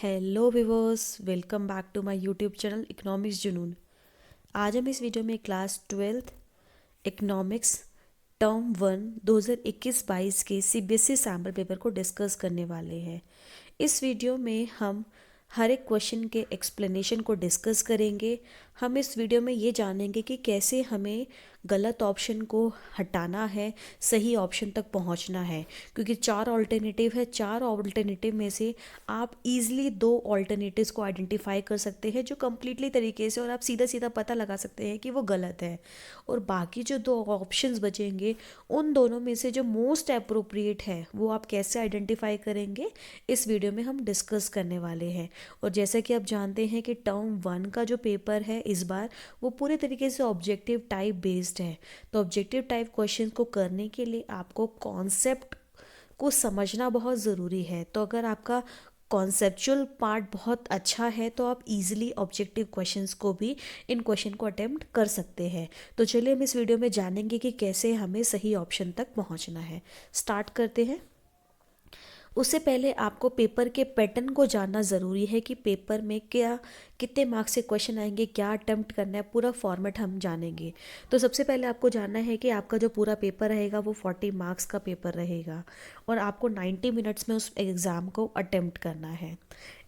Hello viewers, welcome back to my YouTube channel economics Junoon. आज हम इस वीडियो में क्लास 12th इकोनॉमिक्स टर्म 1 2021-22 के सीबीएसई सैम्पल पेपर को डिस्कस करने वाले हैं। इस वीडियो में हम हर एक क्वेश्चन के एक्सप्लेनेशन को डिस्कस करेंगे। हम इस वीडियो में ये जानेंगे कि कैसे हमें गलत ऑप्शन को हटाना है, सही ऑप्शन तक पहुंचना है, क्योंकि 4 ऑल्टरनेटिव है। 4 ऑल्टरनेटिव में से आप इजीली 2 ऑल्टरनेटिव्स को आइडेंटिफाई कर सकते हैं जो कम्प्लीटली तरीके से, और आप सीधा सीधा पता लगा सकते हैं कि वो गलत है। और बाकी जो 2 ऑप्शंस बचेंगे उन दोनों में से जो मोस्ट अप्रोप्रिएट है वो आप कैसे आइडेंटिफाई करेंगे, इस वीडियो में हम डिस्कस करने वाले हैं। और जैसा कि आप जानते हैं कि टर्म 1 का जो पेपर है इस बार वो पूरे तरीके से ऑब्जेक्टिव टाइप बेस्ड है। तो ऑब्जेक्टिव टाइप क्वेश्चन को करने के लिए आपको कॉन्सेप्ट को समझना बहुत ज़रूरी है। तो अगर आपका कॉन्सेप्चुअल पार्ट बहुत अच्छा है तो आप इजीली ऑब्जेक्टिव क्वेश्चंस को भी, इन क्वेश्चन को अटेम्प्ट कर सकते हैं। तो चलिए हम इस वीडियो में जानेंगे कि कैसे हमें सही ऑप्शन तक पहुंचना है। स्टार्ट करते हैं। उससे पहले आपको पेपर के पैटर्न को जानना ज़रूरी है कि पेपर में क्या, कितने मार्क्स से क्वेश्चन आएंगे, क्या अटेम्प्ट करना है, पूरा फॉर्मेट हम जानेंगे। तो सबसे पहले आपको जानना है कि आपका जो पूरा पेपर रहेगा वो 40 मार्क्स का पेपर रहेगा और आपको 90 मिनट्स में उस एग्ज़ाम को अटेम्प्ट करना है।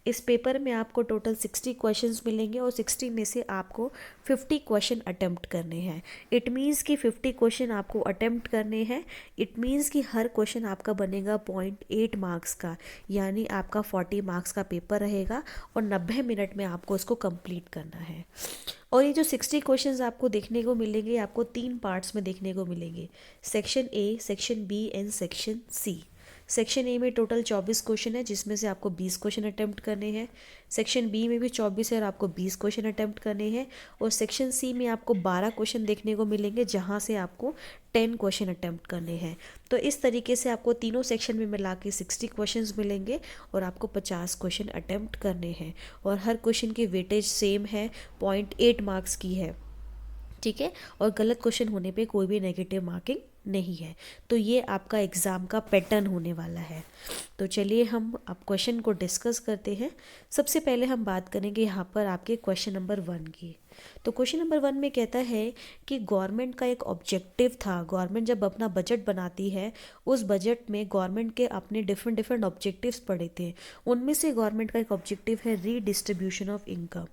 इस पेपर में आपको टोटल 60 क्वेश्चंस मिलेंगे और 60 में से आपको 50 क्वेश्चन अटेम्प्ट करने हैं। इट मीन्स कि 50 क्वेश्चन आपको अटेम्प्ट करने हैं। इट मीन्स कि हर क्वेश्चन आपका बनेगा 0.8 मार्क्स का, यानी आपका 40 मार्क्स का पेपर रहेगा और 90 मिनट में आपको इसको कंप्लीट करना है। और ये जो 60 क्वेश्चंस आपको देखने को मिलेंगे, आपको 3 पार्ट्स में देखने को मिलेंगे, section A, section B and section C. Section A में टोटल 24 क्वेश्चन है जिसमें से आपको 20 क्वेश्चन अटेम्प्ट करने हैं। सेक्शन बी में भी 24 है और आपको 20 क्वेश्चन अटेम्प्ट करने हैं। और सेक्शन सी में आपको 12 क्वेश्चन देखने को मिलेंगे जहां से आपको 10 क्वेश्चन अटेम्प्ट करने हैं। तो इस तरीके से आपको तीनों सेक्शन में मिला के 60 क्वेश्चंस मिलेंगे और आपको 50 क्वेश्चन अटेम्प्ट करने हैं। और हर क्वेश्चन की वेटेज सेम है, 0.8 मार्क्स की है, ठीक है। और गलत क्वेश्चन होने पे कोई भी नेगेटिव मार्किंग नहीं है। तो ये आपका एग्ज़ाम का पैटर्न होने वाला है। तो चलिए हम अब क्वेश्चन को डिस्कस करते हैं। सबसे पहले हम बात करेंगे यहाँ पर आपके क्वेश्चन नंबर 1 की। तो क्वेश्चन नंबर 1 में कहता है कि गवर्नमेंट का एक ऑब्जेक्टिव था, गवर्नमेंट जब अपना बजट बनाती है उस बजट में गवर्नमेंट के अपने डिफरेंट डिफरेंट ऑब्जेक्टिव्स पड़े थे। उनमें से गवर्नमेंट का एक ऑब्जेक्टिव है रीडिस्ट्रीब्यूशन ऑफ इनकम।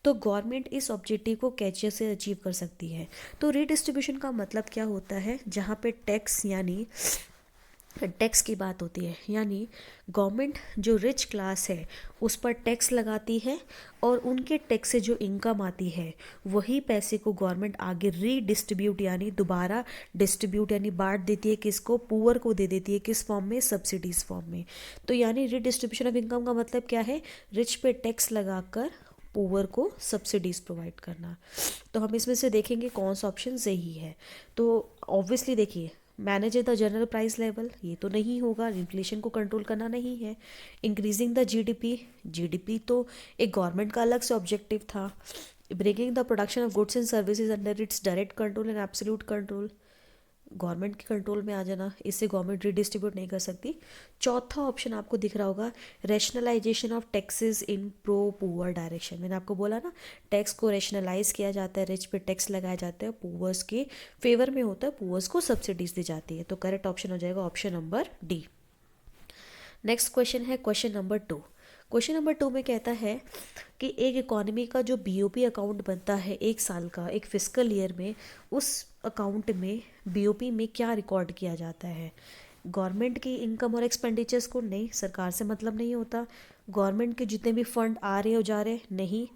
तो गवर्नमेंट इस ऑब्जेक्टिव को कैसे से अचीव कर सकती है। तो रीडिस्ट्रीब्यूशन का मतलब क्या होता है, जहाँ पे टैक्स यानी टैक्स की बात होती है, यानी गवर्नमेंट जो रिच क्लास है उस पर टैक्स लगाती है और उनके टैक्स से जो इनकम आती है वही पैसे को गवर्नमेंट आगे रीडिस्ट्रीब्यूट यानी दोबारा डिस्ट्रीब्यूट यानी बांट देती है, किसको, पुअर को दे देती है। किस फॉर्म में, सब्सिडीज फॉर्म में। तो यानी रीडिस्ट्रीब्यूशन ऑफ इनकम का मतलब क्या है, रिच पे टैक्स लगाकर पुअर को सब्सिडीज प्रोवाइड करना। तो हम इसमें से देखेंगे कौन सा ऑप्शन सही है। तो ऑब्वियसली देखिए, manage the general price level, ये तो नहीं होगा, इन्फ्लेशन को कंट्रोल करना नहीं है। इंक्रीजिंग द जीडीपी, जीडीपी तो एक गवर्नमेंट का अलग से ऑब्जेक्टिव था। Bringing the production of goods and services under its direct control and absolute control, government के कंट्रोल में आ जाना, इससे गवर्नमेंट रिडिस्ट्रीब्यूट नहीं कर सकती। चौथा ऑप्शन आपको दिख रहा होगा, rationalisation of taxes in pro poor direction. मैंने आपको बोला ना, टैक्स को रैशनलाइज किया जाता है, रिच पे टैक्स लगाया जाता है, पुअर्स के फेवर में होता है, पुअर्स को सब्सिडीज दी जाती है। तो करेक्ट ऑप्शन हो जाएगा option number D. Next question है क्वेश्चन नंबर 2। क्वेश्चन नंबर 2 में कहता है कि एक इकोनॉमी का जो बीओपी अकाउंट बनता है एक साल का, एक फिस्कल ईयर में, उस अकाउंट में बीओपी में क्या रिकॉर्ड किया जाता है। गवर्नमेंट की इनकम और एक्सपेंडिचर्स को नहीं, सरकार से मतलब नहीं होता। गवर्नमेंट के जितने भी फंड आ रहे हो जा रहे नहीं।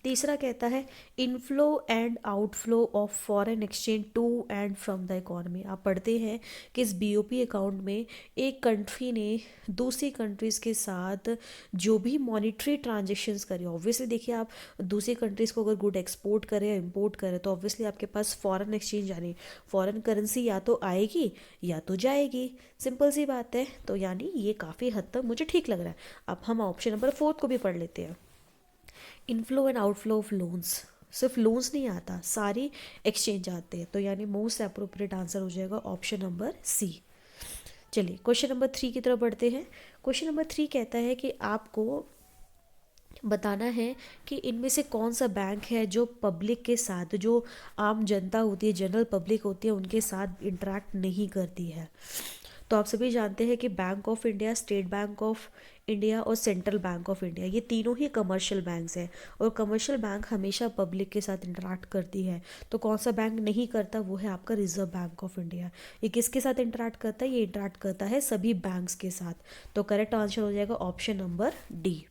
तीसरा कहता है inflow and outflow of foreign exchange to and from the economy. आप पढ़ते हैं कि इस बीओपी अकाउंट में एक कंट्री ने दूसरी कंट्रीज़ के साथ जो भी मॉनिटरी ट्रांजेक्शन्स करें, ऑब्वियसली देखिए आप दूसरी कंट्रीज़ को अगर गुड एक्सपोर्ट करें या इम्पोर्ट करें तो ऑब्वियसली आपके पास फॉरेन एक्सचेंज यानी फॉरेन करेंसी या तो आएगी या तो जाएगी, सिंपल सी बात है। तो यानी ये काफ़ी हद तक मुझे ठीक लग रहा है। अब हम ऑप्शन नंबर 4 को भी पढ़ लेते हैं। Inflow and outflow of loans, सिर्फ लोन्स नहीं आता, सारी एक्सचेंज आते हैं। तो यानी मोस्ट अप्रोप्रिएट आंसर हो जाएगा ऑप्शन नंबर सी। चलिए क्वेश्चन नंबर 3 की तरफ बढ़ते हैं। क्वेश्चन नंबर 3 कहता है कि आपको बताना है कि इनमें से कौन सा बैंक है जो पब्लिक के साथ, जो आम जनता होती है, जनरल पब्लिक होती है, उनके साथ इंटरेक्ट नहीं करती है। तो आप सभी जानते हैं कि bank of India, state bank of India और सेंट्रल बैंक ऑफ इंडिया, ये तीनों ही कमर्शियल बैंक्स हैं, और कमर्शियल बैंक हमेशा पब्लिक के साथ इंटरेक्ट करती है। तो कौन सा बैंक नहीं करता, वो है आपका रिजर्व बैंक ऑफ इंडिया। ये किसके साथ इंटरेक्ट करता है, ये इंटरेक्ट करता है सभी बैंक्स के साथ। तो करेक्ट आंसर हो जाएगा option number D.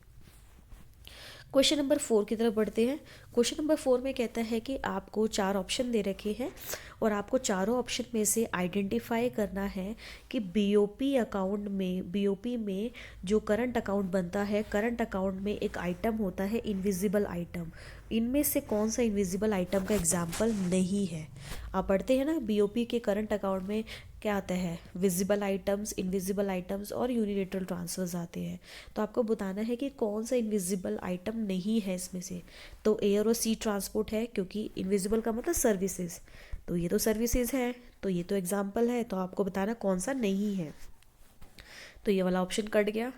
Question number 4 की तरफ बढ़ते हैं। क्वेश्चन नंबर 4 में कहता है कि आपको 4 ऑप्शन दे रखे हैं और आपको चारों ऑप्शन में से आइडेंटिफाई करना है कि बीओपी अकाउंट में, बीओपी में जो करंट अकाउंट बनता है, करंट अकाउंट में एक आइटम होता है इनविजिबल आइटम। इनमें से कौन सा इनविजिबल आइटम का एग्जाम्पल नहीं है। आप पढ़ते हैं ना, बीओपी के करंट अकाउंट में क्या आता है, विजिबल आइटम्स, इनविजिबल आइटम्स और यूनिलेटरल ट्रांसफर्स आते हैं। तो आपको बताना है कि कौन सा इनविजिबल आइटम नहीं है इसमें से। तो एयर और सी ट्रांसपोर्ट है, क्योंकि इनविजिबल का मतलब सर्विसेज, तो ये तो सर्विसेज है, तो ये तो एग्जाम्पल है। तो आपको बताना कौन सा नहीं है। तो ये वाला ऑप्शन कट गया।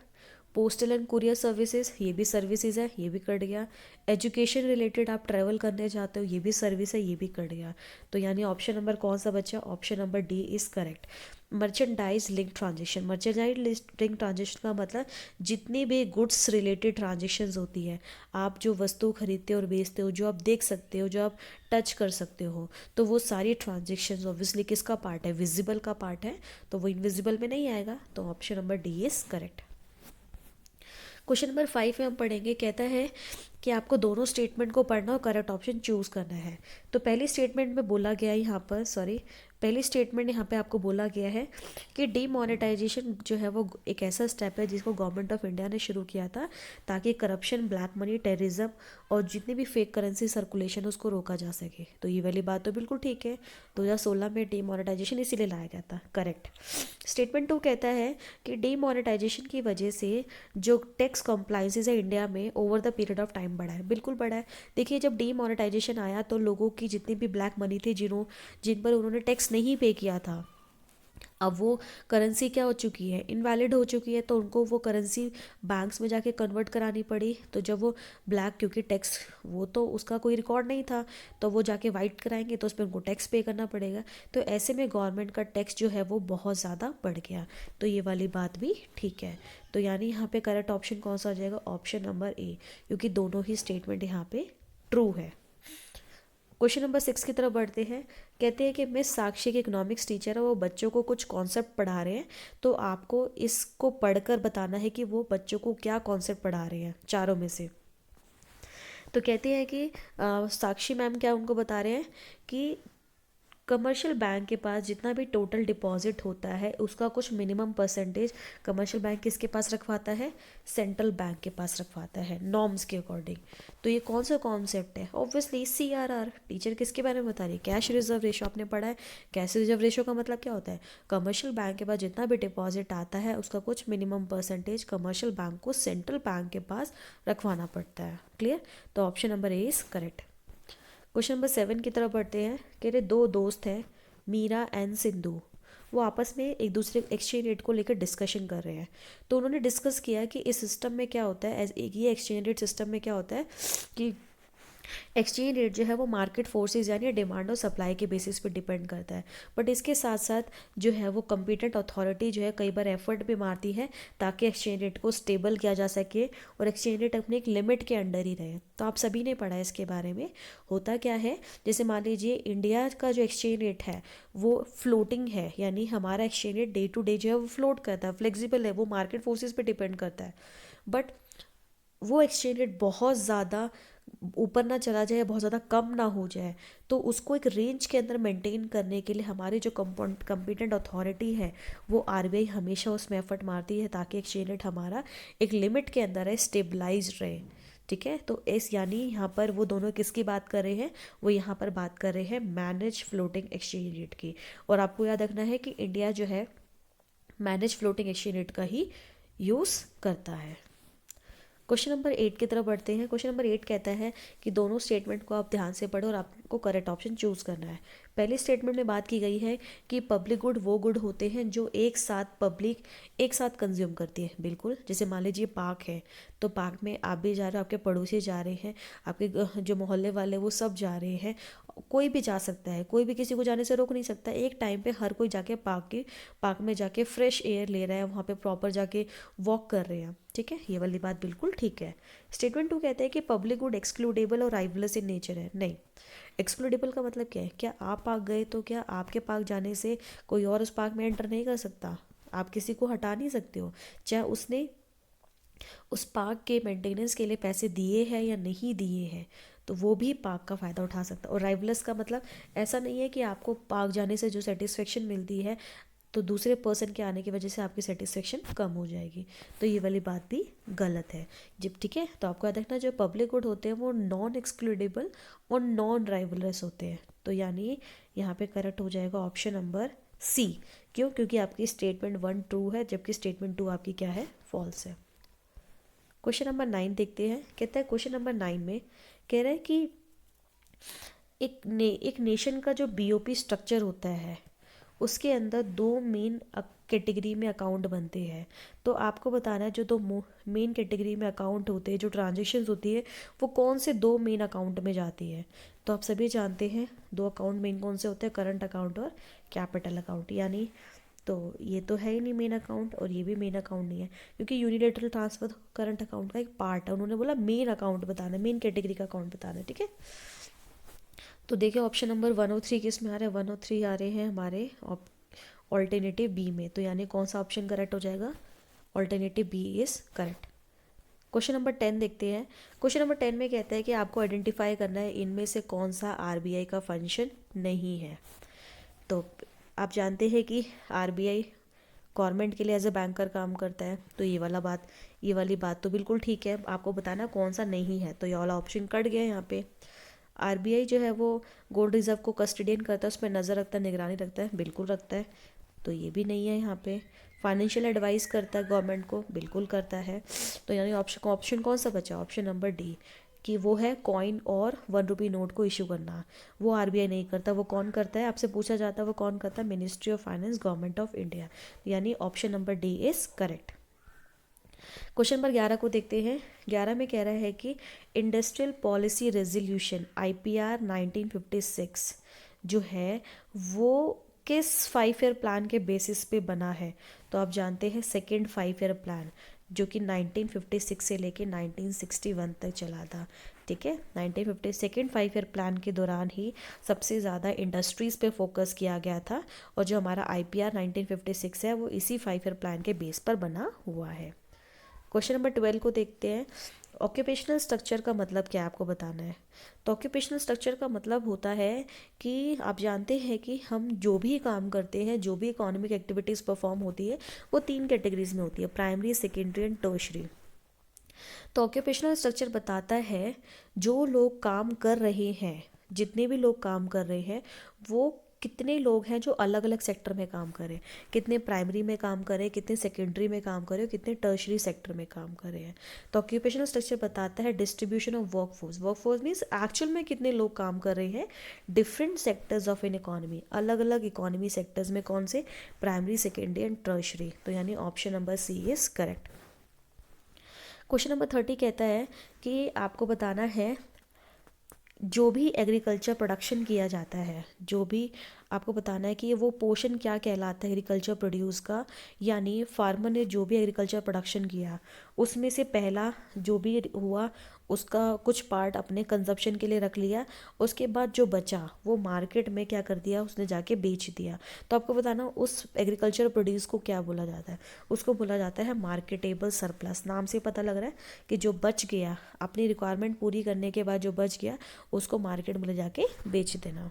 पोस्टल एंड कुरियर सर्विसेज, ये भी सर्विसेज है, ये भी कट गया। एजुकेशन रिलेटेड आप ट्रैवल करने जाते हो, ये भी सर्विस है, ये भी कट गया। तो यानी ऑप्शन नंबर कौन सा बचा, option number D is correct. Merchandise link transaction, merchandise link transaction का मतलब जितनी भी गुड्स रिलेटेड ट्रांजेक्शन्स होती है, आप जो वस्तु खरीदते हो और बेचते हो, जो आप देख सकते हो, जो आप टच कर सकते हो, तो वो सारी ट्रांजेक्शन्स ऑब्वियसली किसका पार्ट है, विजिबल का पार्ट है। तो वो इनविजिबल में नहीं आएगा। तो option number D is correct. Question number 5 में हम पढ़ेंगे, कहता है कि आपको दोनों स्टेटमेंट को पढ़ना और करेक्ट ऑप्शन चूज़ करना है। तो पहली स्टेटमेंट में बोला गया है यहाँ पर, पहली स्टेटमेंट यहाँ पे आपको बोला गया है कि डीमोनेटाइजेशन जो है वो एक ऐसा स्टेप है जिसको गवर्नमेंट ऑफ इंडिया ने शुरू किया था ताकि करप्शन, ब्लैक मनी, टेररिज्म और जितनी भी फेक करेंसी सर्कुलेशन उसको रोका जा सके। तो ये वाली बात तो बिल्कुल ठीक है। 2016 में डीमोनेटाइजेशन इसीलिए लाया गया था, करेक्ट। स्टेटमेंट 2 कहता है कि डीमोनेटाइजेशन की वजह से जो टैक्स कंप्लाइंसेस है इंडिया में over the period of time बढ़ा है, बिल्कुल बढ़ा है। देखिए, जब डीमोनेटाइजेशन आया तो लोगों की जितनी भी ब्लैक मनी थी, जिन पर उन्होंने टैक्स नहीं पे किया था, अब वो करेंसी क्या हो चुकी है, इनवैलिड हो चुकी है। तो उनको वो करेंसी बैंक्स में जाके कन्वर्ट करानी पड़ी। तो जब वो ब्लैक, क्योंकि टैक्स वो तो उसका कोई रिकॉर्ड नहीं था, तो वो जाके वाइट कराएंगे तो उस पर उनको टैक्स पे करना पड़ेगा। तो ऐसे में गवर्नमेंट का टैक्स जो है वो बहुत ज़्यादा बढ़ गया। तो ये वाली बात भी ठीक है। तो यानी यहाँ पे करेक्ट ऑप्शन कौन सा हो जाएगा, ऑप्शन नंबर ए, क्योंकि दोनों ही स्टेटमेंट यहाँ पे ट्रू है। क्वेश्चन नंबर 6 की तरफ बढ़ते हैं। कहते हैं कि मिस साक्षी के इकोनॉमिक्स टीचर है, वो बच्चों को कुछ कॉन्सेप्ट पढ़ा रहे हैं। तो आपको इसको पढ़कर बताना है कि वो बच्चों को क्या कॉन्सेप्ट पढ़ा रहे हैं चारों में से। तो कहते हैं कि साक्षी मैम क्या उनको बता रहे हैं कि कमर्शियल बैंक के पास जितना भी टोटल डिपॉजिट होता है उसका कुछ मिनिमम परसेंटेज कमर्शियल बैंक किसके पास रखवाता है, सेंट्रल बैंक के पास रखवाता है, नॉर्म्स के अकॉर्डिंग। तो ये कौन सा कॉन्सेप्ट है, ऑब्वियसली CRR। टीचर किसके बारे में बता रही है, कैश रिजर्व रेशो। आपने पढ़ा है कैश रिजर्व रेशो का मतलब क्या होता है, कमर्शियल बैंक के पास जितना भी डिपॉजिट आता है उसका कुछ मिनिमम परसेंटेज कमर्शियल बैंक को सेंट्रल बैंक के पास रखवाना पड़ता है। क्लियर। तो option number A is correct. Question number 7 की तरफ बढ़ते हैं। कह रहे 2 दोस्त हैं, मीरा एंड सिंधु, वो आपस में एक दूसरे एक्सचेंज रेट को लेकर डिस्कशन कर रहे हैं। तो उन्होंने डिस्कस किया कि इस सिस्टम में क्या होता है, ये एक्सचेंज रेट सिस्टम में क्या होता है कि एक्सचेंज रेट जो है वो मार्केट फोर्सेस यानी डिमांड और सप्लाई के बेसिस पे डिपेंड करता है। बट इसके साथ साथ जो है वो कॉम्पिटेंट अथॉरिटी जो है कई बार एफर्ट भी मारती है ताकि एक्सचेंज रेट को स्टेबल किया जा सके और एक्सचेंज रेट अपने एक लिमिट के अंडर ही रहे। तो आप सभी ने पढ़ा है इसके बारे में। होता क्या है, जैसे मान लीजिए इंडिया का जो एक्सचेंज रेट है वो फ्लोटिंग है, यानी हमारा exchange rate day to day जो है वो फ्लोट करता है, फ्लेक्सिबल है, वो मार्केट फोर्सेस पे डिपेंड करता है। बट वो एक्सचेंज रेट बहुत ज़्यादा ऊपर ना चला जाए, बहुत ज़्यादा कम ना हो जाए, तो उसको एक रेंज के अंदर मेंटेन करने के लिए हमारी जो कॉम्पिटेंट अथॉरिटी है वो RBI हमेशा उसमें एफर्ट मारती है ताकि एक्सचेंज रेट हमारा एक लिमिट के अंदर है, स्टेबलाइज रहे। ठीक है। तो इस यानी यहाँ पर वो दोनों किसकी बात कर रहे हैं, वो यहाँ पर बात कर रहे हैं मैनेज फ्लोटिंग एक्सचेंज रेट की। और आपको याद रखना है कि इंडिया जो है मैनेज फ्लोटिंग एक्सचेंज रेट का ही यूज़ करता है। क्वेश्चन नंबर 8 की तरफ बढ़ते हैं। क्वेश्चन नंबर 8 कहता है कि दोनों स्टेटमेंट को आप ध्यान से पढ़ो और आप आपको करेक्ट ऑप्शन चूज करना है। पहली स्टेटमेंट में बात की गई है कि पब्लिक गुड वो गुड होते हैं जो एक साथ पब्लिक एक साथ कंज्यूम करती है। बिल्कुल, जैसे मान लीजिए पार्क है, तो पार्क में आप भी जा रहे हो, आपके पड़ोसी जा रहे हैं, आपके जो मोहल्ले वाले वो सब जा रहे हैं, कोई भी जा सकता है, कोई भी किसी को जाने से रोक नहीं सकता। एक टाइम पे हर कोई जाके पार्क में जाके फ्रेश एयर ले रहा है, वहाँ पे प्रॉपर जाके वॉक कर रहे हैं। ठीक है, ये वाली बात बिल्कुल ठीक है। स्टेटमेंट 2 कहता है कि पब्लिक गुड एक्सक्लूडेबल और राइवलस इन नेचर है। नहीं, एक्सक्लूडेबल का मतलब क्या है? क्या आप पार्क गए तो क्या आपके पार्क जाने से कोई और उस पार्क में एंटर नहीं कर सकता? आप किसी को हटा नहीं सकते हो, चाहे उसने उस पार्क के मेंटेनेंस के लिए पैसे दिए हैं या नहीं दिए हैं, तो वो भी पार्क का फ़ायदा उठा सकता है। और राइवलस का मतलब ऐसा नहीं है कि आपको पार्क जाने से जो सेटिस्फेक्शन मिलती है तो दूसरे पर्सन के आने की वजह से आपकी सेटिस्फेक्शन कम हो जाएगी, तो ये वाली बात भी गलत है। जब ठीक है, तो आपको याद रखना जो पब्लिक गुड होते हैं वो नॉन एक्सक्लूडेबल और नॉन राइवलस होते हैं। तो यानी यहाँ पे करेक्ट हो जाएगा ऑप्शन नंबर सी। क्यों? क्योंकि आपकी स्टेटमेंट 1 ट्रू है, जबकि स्टेटमेंट 2 आपकी क्या है? फॉल्स है। क्वेश्चन नंबर 9 देखते हैं। कहता है क्वेश्चन नंबर 9 में कह रहा है कि एक नेशन का जो बीओपी स्ट्रक्चर होता है उसके अंदर दो मेन कैटेगरी में अकाउंट बनते हैं। तो आपको बताना है जो दो मेन कैटेगरी में अकाउंट होते हैं, जो ट्रांजेक्शन्स होती है वो कौन से दो मेन अकाउंट में जाती है। तो आप सभी जानते हैं दो अकाउंट मेन कौन से होते हैं, करंट अकाउंट और कैपिटल अकाउंट। यानी तो ये तो है ही नहीं मेन अकाउंट, और ये भी मेन अकाउंट नहीं है, क्योंकि यूनिलेटरल ट्रांसफर करंट अकाउंट का एक पार्ट है। उन्होंने बोला मेन अकाउंट बताना है, मेन कैटेगरी का अकाउंट बताना है। ठीक है, तो देखिए ऑप्शन नंबर 103 किस में आ रहा है? 103 आ रहे हैं हमारे ऑल्टरनेटिव बी में। तो यानी कौन सा ऑप्शन करेक्ट हो जाएगा? Alternative B is correct. Question number 10 देखते हैं। क्वेश्चन नंबर 10 में कहता है कि आपको आइडेंटिफाई करना है इनमें से कौन सा आरबीआई का फंक्शन नहीं है। तो आप जानते हैं कि आरबीआई गवर्नमेंट के लिए एज ए बैंकर काम करता है, तो ये वाली बात तो बिल्कुल ठीक है। आपको बताना कौन सा नहीं है, तो ये वाला ऑप्शन कट गया यहाँ पे। आरबीआई जो है वो गोल्ड रिजर्व को कस्टडियन करता है, उस पर नज़र रखता है, निगरानी रखता है, बिल्कुल रखता है, तो ये भी नहीं है यहाँ पे। फाइनेंशियल एडवाइस करता है गवर्नमेंट को, बिल्कुल करता है। तो यानी ऑप्शन कौन सा बचा? ऑप्शन नंबर डी, कि वो है कॉइन और 1 रुपये नोट को इशू करना। वो आरबीआई नहीं करता, वो कौन करता है? आपसे पूछा जाता है वो कौन करता है? Ministry of finance, government of India. यानी option number D is correct. Question number 11 को देखते हैं। 11 में कह रहा है कि इंडस्ट्रियल पॉलिसी रेजोल्यूशन आईपीआर 1956 जो है वो किस 5 ईयर प्लान के बेसिस पे बना है? तो आप जानते हैं सेकेंड 5 ईयर प्लान, जो कि 1956 से लेके 1961 तक चला था। ठीक है, 1950 सेकेंड 5 ईयर प्लान के दौरान ही सबसे ज़्यादा इंडस्ट्रीज़ पे फोकस किया गया था, और जो हमारा आईपीआर 1956 है वो इसी 5 ईयर प्लान के बेस पर बना हुआ है। क्वेश्चन नंबर 12 को देखते हैं। ऑक्यूपेशनल स्ट्रक्चर का मतलब क्या है, आपको बताना है। तो ऑक्यूपेशनल स्ट्रक्चर का मतलब होता है कि आप जानते हैं कि हम जो भी काम करते हैं, जो भी इकोनॉमिक एक्टिविटीज़ परफॉर्म होती है वो 3 कैटेगरीज में होती है, प्राइमरी, सेकेंडरी एंड टर्शरी। तो ऑक्यूपेशनल स्ट्रक्चर बताता है जो लोग काम कर रहे हैं, जितने भी लोग काम कर रहे हैं वो कितने लोग हैं जो अलग अलग सेक्टर में काम करें, कितने प्राइमरी में काम करें, कितने सेकेंडरी में काम करें, कितने टर्शरी सेक्टर में काम कर रहे हैं। तो ऑक्यूपेशनल स्ट्रक्चर बताता है distribution of workforce means actual में कितने लोग काम कर रहे हैं different sectors of an economy, अलग अलग इकोनॉमी सेक्टर्स में, कौन से? Primary, secondary and tertiary. तो यानी option number C is correct. Question number 30 कहता है कि आपको बताना है जो भी एग्रीकल्चर प्रोडक्शन किया जाता है, जो भी आपको बताना है कि वो पोर्शन क्या कहलाता है एग्रीकल्चर प्रोड्यूस का। यानी फार्मर ने जो भी एग्रीकल्चर प्रोडक्शन किया उसमें से पहला जो भी हुआ उसका कुछ पार्ट अपने कंजप्शन के लिए रख लिया, उसके बाद जो बचा वो मार्केट में क्या कर दिया, उसने जाके बेच दिया। तो आपको बताना उस एग्रीकल्चर प्रोड्यूस को क्या बोला जाता है? उसको बोला जाता है मार्केटेबल सरप्लस। नाम से पता लग रहा है कि जो बच गया, अपनी रिक्वायरमेंट पूरी करने के बाद जो बच गया उसको मार्केट में ले जाके बेच देना।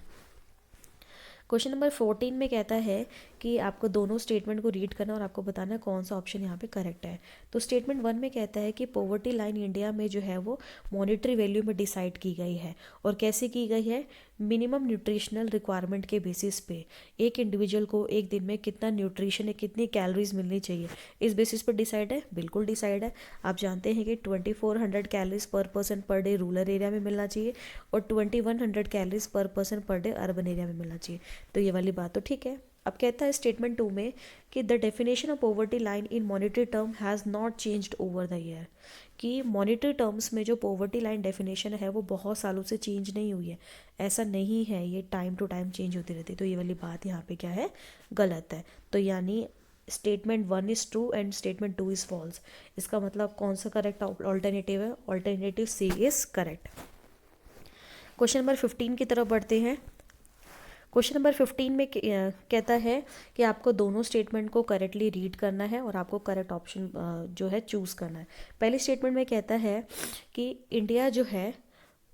क्वेश्चन नंबर 14 में कहता है कि आपको दोनों स्टेटमेंट को रीड करना और आपको बताना है कौन सा ऑप्शन यहाँ पे करेक्ट है। तो स्टेटमेंट 1 में कहता है कि पॉवर्टी लाइन इंडिया में जो है वो मॉनेटरी वैल्यू में डिसाइड की गई है। और कैसे की गई है? मिनिमम न्यूट्रिशनल रिक्वायरमेंट के बेसिस पे एक इंडिविजुअल को एक दिन में कितना न्यूट्रिशन है, कितनी कैलोरीज मिलनी चाहिए, इस बेसिस पर डिसाइड है। बिल्कुल डिसाइड है। आप जानते हैं कि 2400 कैलोरीज पर person per day rural area में मिलना चाहिए और 2100 कैलोरीज पर person per day urban area में मिलना चाहिए। तो ये वाली बात तो ठीक है। अब कहता है स्टेटमेंट 2 में कि the definition of poverty line in monetary term has not changed over the year, कि मॉनेटरी टर्म्स में जो पॉवर्टी लाइन डेफिनेशन है वो बहुत सालों से चेंज नहीं हुई है। ऐसा नहीं है, ये टाइम टू टाइम चेंज होती रहती है। तो ये वाली बात यहाँ पे क्या है? गलत है। तो यानी statement 1 is true and statement 2 is false. इसका मतलब कौन सा करेक्ट ऑल्टरनेटिव है? Alternative C is correct. Question number 15 की तरफ बढ़ते हैं। क्वेश्चन नंबर 15 में कहता है कि आपको दोनों स्टेटमेंट को करेक्टली रीड करना है और आपको करेक्ट ऑप्शन जो है चूज़ करना है। पहले स्टेटमेंट में कहता है कि इंडिया जो है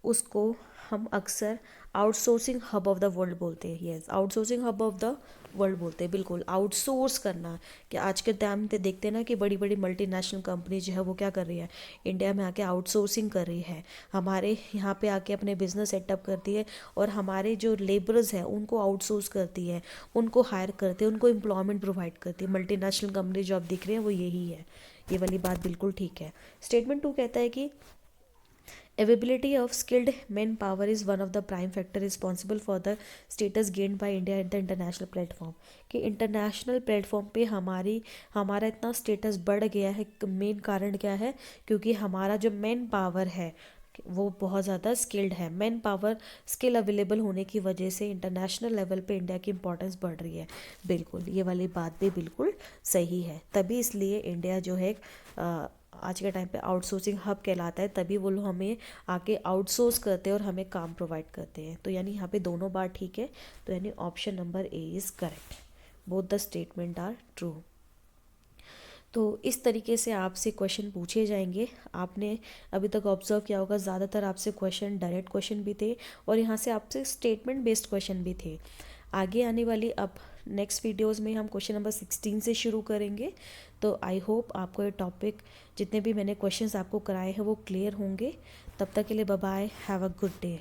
उसको हम अक्सर outsourcing hub of the world बोलते हैं। Yes, outsourcing hub of the world बोलते हैं। बिल्कुल, आउटसोर्स करना। कि आज के टाइम पे देखते हैं ना कि बड़ी बड़ी मल्टीनेशनल कंपनी जो है वो क्या कर रही है? इंडिया में आके आउटसोर्सिंग कर रही है, हमारे यहाँ पे आके अपने बिजनेस सेटअप करती है और हमारे जो लेबरर्स हैं उनको आउटसोर्स करती है, उनको हायर करती है, उनको एम्प्लॉयमेंट प्रोवाइड करती है। मल्टीनेशनल कंपनी जो आप दिख रही है वो यही है। ये वाली बात बिल्कुल ठीक है। स्टेटमेंट 2 कहता है कि Availability of skilled manpower is one of the prime factor responsible for the status gained by India at the international platform। कि इंटरनेशनल प्लेटफॉर्म पे हमारा इतना स्टेटस बढ़ गया है। मेन कारण क्या है? क्योंकि हमारा जो मैन पावर है वो बहुत ज़्यादा स्किल्ड है। मैन पावर स्किल अवेलेबल होने की वजह से इंटरनेशनल लेवल पे इंडिया की इम्पोर्टेंस बढ़ रही है। बिल्कुल, ये वाली बात भी बिल्कुल सही है। तभी इसलिए इंडिया जो है आज के टाइम पे आउटसोर्सिंग हब कहलाता है। तभी वो लोग हमें आके आउटसोर्स करते हैं और हमें काम प्रोवाइड करते हैं। तो यानी यहाँ पे दोनों बात ठीक है। तो यानी option number A is correct. Both the statement are true. तो इस तरीके से आपसे क्वेश्चन पूछे जाएंगे। आपने अभी तक ऑब्जर्व किया होगा ज़्यादातर आपसे क्वेश्चन डायरेक्ट क्वेश्चन भी थे और यहाँ से आपसे स्टेटमेंट बेस्ड क्वेश्चन भी थे। आगे आने वाली अब नेक्स्ट वीडियोस में हम क्वेश्चन नंबर 16 से शुरू करेंगे। तो आई होप आपको ये टॉपिक जितने भी मैंने क्वेश्चंस आपको कराए हैं वो क्लियर होंगे। तब तक के लिए bye bye, have a good day.